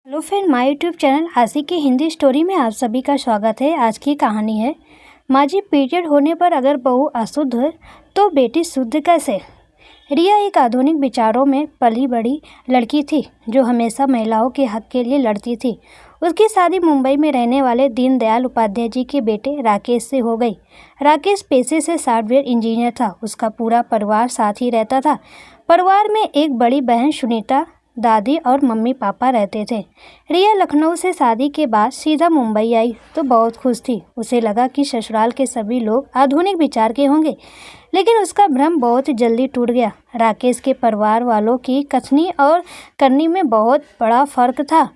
Hello friend, my YouTube channel आशी की Hindi story में आप सभी का स्वागत है। आज की कहानी है माँ जी, पीरियड होने पर अगर बहू अशुद्ध है तो बेटी शुद्ध कैसे। रिया एक आधुनिक विचारों में पली बड़ी लड़की थी जो हमेशा महिलाओं के हक के लिए लड़ती थी। उसकी शादी मुंबई में रहने वाले दीनदयाल उपाध्याय जी के बेटे राकेश से हो गई। राकेश पेशे से सॉफ्टवेयर इंजीनियर था। उसका पूरा परिवार साथ ही रहता था। परिवार में एक बड़ी बहन सुनीता, दादी और मम्मी पापा रहते थे। रिया लखनऊ से शादी के बाद सीधा मुंबई आई तो बहुत खुश थी। उसे लगा कि ससुराल के सभी लोग आधुनिक विचार के होंगे, लेकिन उसका भ्रम बहुत जल्दी टूट गया। राकेश के परिवार वालों की कथनी और करनी में बहुत बड़ा फर्क था।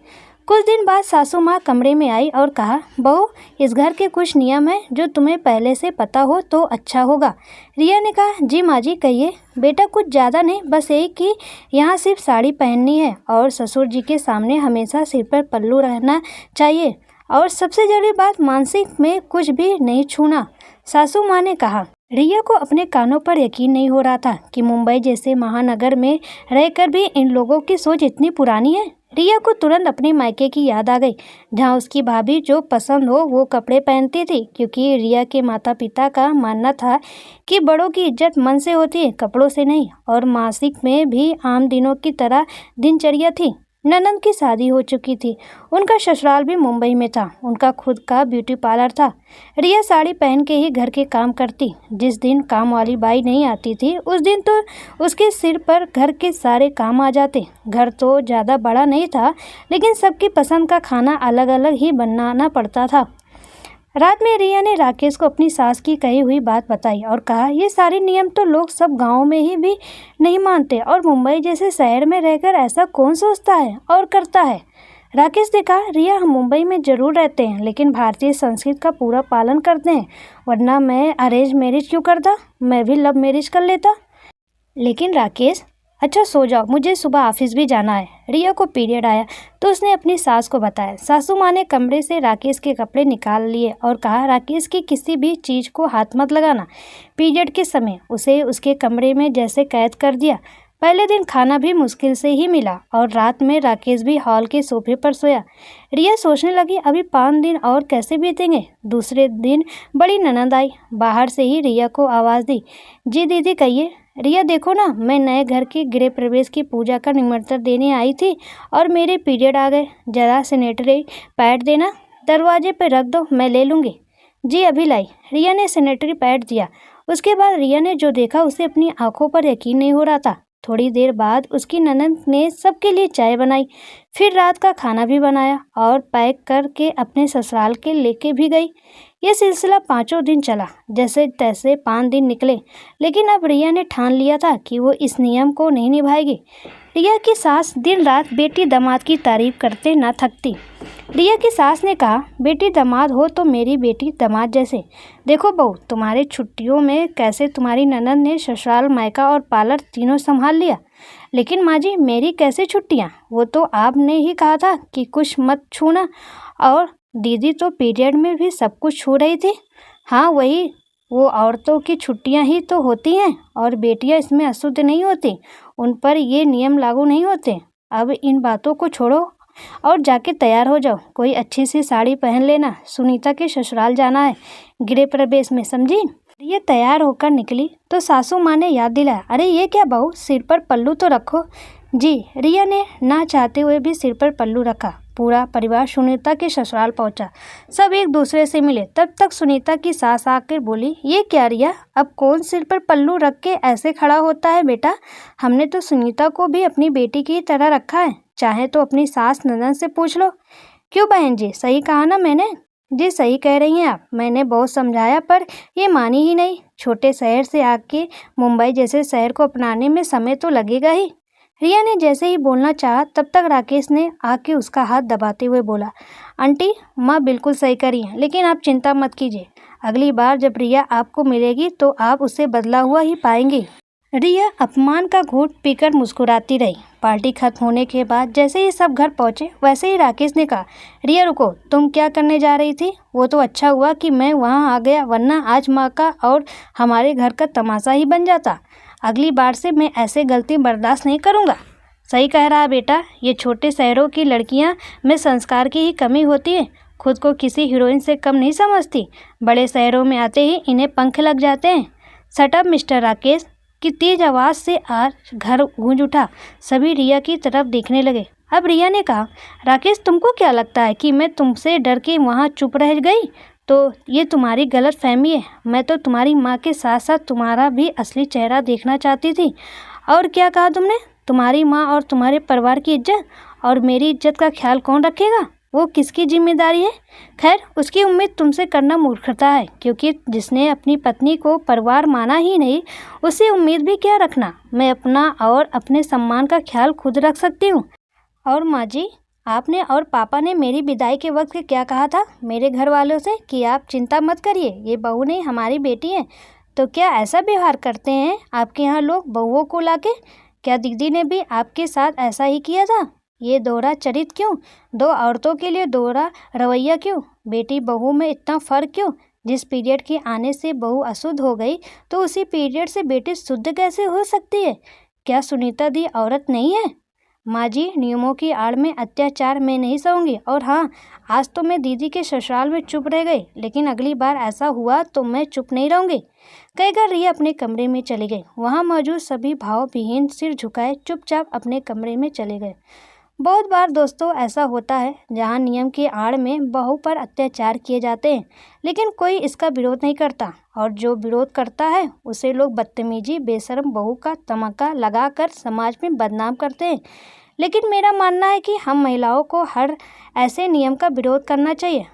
कुछ दिन बाद सासू माँ कमरे में आई और कहा, बहू, इस घर के कुछ नियम हैं जो तुम्हें पहले से पता हो तो अच्छा होगा। रिया ने कहा, जी माँ जी कहिए। बेटा, कुछ ज़्यादा नहीं, बस एक कि यहाँ सिर्फ साड़ी पहननी है और ससुर जी के सामने हमेशा सिर पर पल्लू रहना चाहिए, और सबसे जरूरी बात, मानसिक में कुछ भी नहीं छूना, सासू माँ ने कहा। रिया को अपने कानों पर यकीन नहीं हो रहा था कि मुंबई जैसे महानगर में रहकर भी इन लोगों की सोच इतनी पुरानी है। रिया को तुरंत अपने मायके की याद आ गई, जहाँ उसकी भाभी जो पसंद हो वो कपड़े पहनती थी, क्योंकि रिया के माता पिता का मानना था कि बड़ों की इज्जत मन से होती है, कपड़ों से नहीं। और मासिक में भी आम दिनों की तरह दिनचर्या थी। ननंद की शादी हो चुकी थी। उनका ससुराल भी मुंबई में था। उनका खुद का ब्यूटी पार्लर था। रिया साड़ी पहन के ही घर के काम करती। जिस दिन काम वाली बाई नहीं आती थी उस दिन तो उसके सिर पर घर के सारे काम आ जाते। घर तो ज़्यादा बड़ा नहीं था, लेकिन सबकी पसंद का खाना अलग अलग ही बनाना पड़ता था। रात में रिया ने राकेश को अपनी सास की कही हुई बात बताई और कहा, ये सारे नियम तो लोग सब गाँव में ही भी नहीं मानते, और मुंबई जैसे शहर में रहकर ऐसा कौन सोचता है और करता है। राकेश ने कहा, रिया, हम मुंबई में ज़रूर रहते हैं, लेकिन भारतीय संस्कृति का पूरा पालन करते हैं, वरना मैं अरेंज मैरिज क्यों करता, मैं भी लव मैरिज कर लेता। लेकिन राकेश, अच्छा सो जाओ, मुझे सुबह ऑफिस भी जाना है। रिया को पीरियड आया तो उसने अपनी सास को बताया। सासू माँ ने कमरे से राकेश के कपड़े निकाल लिए और कहा, राकेश की किसी भी चीज़ को हाथ मत लगाना। पीरियड के समय उसे उसके कमरे में जैसे कैद कर दिया। पहले दिन खाना भी मुश्किल से ही मिला और रात में राकेश भी हॉल के सोफे पर सोया। रिया सोचने लगी, अभी 5 दिन और कैसे बीतेंगे। दूसरे दिन बड़ी ननद आई। बाहर से ही रिया को आवाज़ दी, जी दीदी कहिए। रिया, देखो ना, मैं नए घर के गृह प्रवेश की पूजा का निमंत्रण देने आई थी और मेरे पीरियड आ गए। ज़रा सैनिटरी पैड देना, दरवाजे पर रख दो, मैं ले लूँगी। जी अभी लाई। रिया ने सैनिटरी पैड दिया। उसके बाद रिया ने जो देखा उसे अपनी आंखों पर यकीन नहीं हो रहा था। थोड़ी देर बाद उसकी ननद ने सबके लिए चाय बनाई, फिर रात का खाना भी बनाया और पैक करके अपने ससुराल के लेके भी गई। ये सिलसिला 5 दिन चला। जैसे तैसे 5 दिन निकले, लेकिन अब रिया ने ठान लिया था कि वो इस नियम को नहीं निभाएगी। रिया की सास दिन रात बेटी दामाद की तारीफ करते न थकती। रिया की सास ने कहा, बेटी दामाद हो तो मेरी बेटी दामाद जैसे। देखो बहू, तुम्हारे छुट्टियों में कैसे तुम्हारी ननद ने ससुराल, मायका और पार्लर तीनों संभाल लिया। लेकिन माँ जी, मेरी कैसे छुट्टियाँ, वो तो आपने ही कहा था कि कुछ मत छूना, और दीदी तो पीरियड में भी सब कुछ छू रही थी। हाँ वही, वो औरतों की छुट्टियां ही तो होती हैं, और बेटियां इसमें अशुद्ध नहीं होती, उन पर ये नियम लागू नहीं होते। अब इन बातों को छोड़ो और जाके तैयार हो जाओ। कोई अच्छी सी साड़ी पहन लेना, सुनीता के ससुराल जाना है गृह प्रवेश में, समझी। ये तैयार होकर निकली तो सासू माँ ने याद दिलाया, अरे ये क्या बहू, सिर पर पल्लू तो रखो। जी। रिया ने ना चाहते हुए भी सिर पर पल्लू रखा। पूरा परिवार सुनीता के ससुराल पहुंचा। सब एक दूसरे से मिले। तब तक सुनीता की सास आकर बोली, ये क्या रिया, अब कौन सिर पर पल्लू रख के ऐसे खड़ा होता है बेटा। हमने तो सुनीता को भी अपनी बेटी की तरह रखा है, चाहे तो अपनी सास ननद से पूछ लो। क्यों बहन जी, सही कहा ना मैंने। जी सही कह रही हैं आप, मैंने बहुत समझाया पर ये मानी ही नहीं। छोटे शहर से आके मुंबई जैसे शहर को अपनाने में समय तो लगेगा ही। रिया ने जैसे ही बोलना चाहा तब तक राकेश ने आके उसका हाथ दबाते हुए बोला, आंटी, माँ बिल्कुल सही करी है, लेकिन आप चिंता मत कीजिए, अगली बार जब रिया आपको मिलेगी तो आप उससे बदला हुआ ही पाएंगी। रिया अपमान का घूंट पीकर मुस्कुराती रही। पार्टी खत्म होने के बाद जैसे ही सब घर पहुंचे वैसे ही राकेश ने कहा, रिया रुको, तुम क्या करने जा रही थी। वो तो अच्छा हुआ कि मैं वहां आ गया, वरना आज माँ का और हमारे घर का तमाशा ही बन जाता। अगली बार से मैं ऐसे गलती बर्दाश्त नहीं करूँगा। सही कह रहा बेटा, ये छोटे शहरों की लड़कियां में संस्कार की ही कमी होती है। खुद को किसी हीरोइन से कम नहीं समझती। बड़े शहरों में आते ही इन्हें पंख लग जाते हैं। शट अप मिस्टर राकेश की तेज आवाज़ से आज घर गूंज उठा। सभी रिया की तरफ देखने लगे। अब रिया ने कहा, राकेश तुमको क्या लगता है कि मैं तुमसे डर के वहाँ चुप रह गई? तो ये तुम्हारी गलत फहमी है। मैं तो तुम्हारी माँ के साथ साथ तुम्हारा भी असली चेहरा देखना चाहती थी। और क्या कहा तुमने? तुम्हारी माँ और तुम्हारे परिवार की इज्जत और मेरी इज्जत का ख्याल कौन रखेगा? वो किसकी जिम्मेदारी है? खैर, उसकी उम्मीद तुमसे करना मूर्खता है, क्योंकि जिसने अपनी पत्नी को परिवार माना ही नहीं, उससे उम्मीद भी क्या रखना। मैं अपना और अपने सम्मान का ख्याल खुद रख सकती हूँ। और माँ जी, आपने और पापा ने मेरी विदाई के वक्त क्या कहा था मेरे घर वालों से कि आप चिंता मत करिए, ये बहू नहीं हमारी बेटी है। तो क्या ऐसा व्यवहार करते हैं आपके यहाँ लोग बहुओं को लाके? क्या दीदी ने भी आपके साथ ऐसा ही किया था? ये दोहरा चरित्र क्यों? दो औरतों के लिए दोहरा रवैया क्यों? बेटी बहू में इतना फ़र्क क्यों? जिस पीरियड के आने से बहू अशुद्ध हो गई, तो उसी पीरियड से बेटी शुद्ध कैसे हो सकती है? क्या सुनीता दी औरत नहीं है? माँ जी, नियमों की आड़ में अत्याचार मैं नहीं सहूँगी। और हाँ, आज तो मैं दीदी के ससुराल में चुप रह गई, लेकिन अगली बार ऐसा हुआ तो मैं चुप नहीं रहूँगी। कहकर रिया अपने कमरे में चली गई। वहाँ मौजूद सभी भावविहीन सिर झुकाए चुपचाप अपने कमरे में चले गए। बहुत बार दोस्तों ऐसा होता है जहाँ नियम की आड़ में बहू पर अत्याचार किए जाते हैं, लेकिन कोई इसका विरोध नहीं करता, और जो विरोध करता है उसे लोग बदतमीजी बेशर्म बहू का तमगा लगाकर समाज में बदनाम करते हैं। लेकिन मेरा मानना है कि हम महिलाओं को हर ऐसे नियम का विरोध करना चाहिए।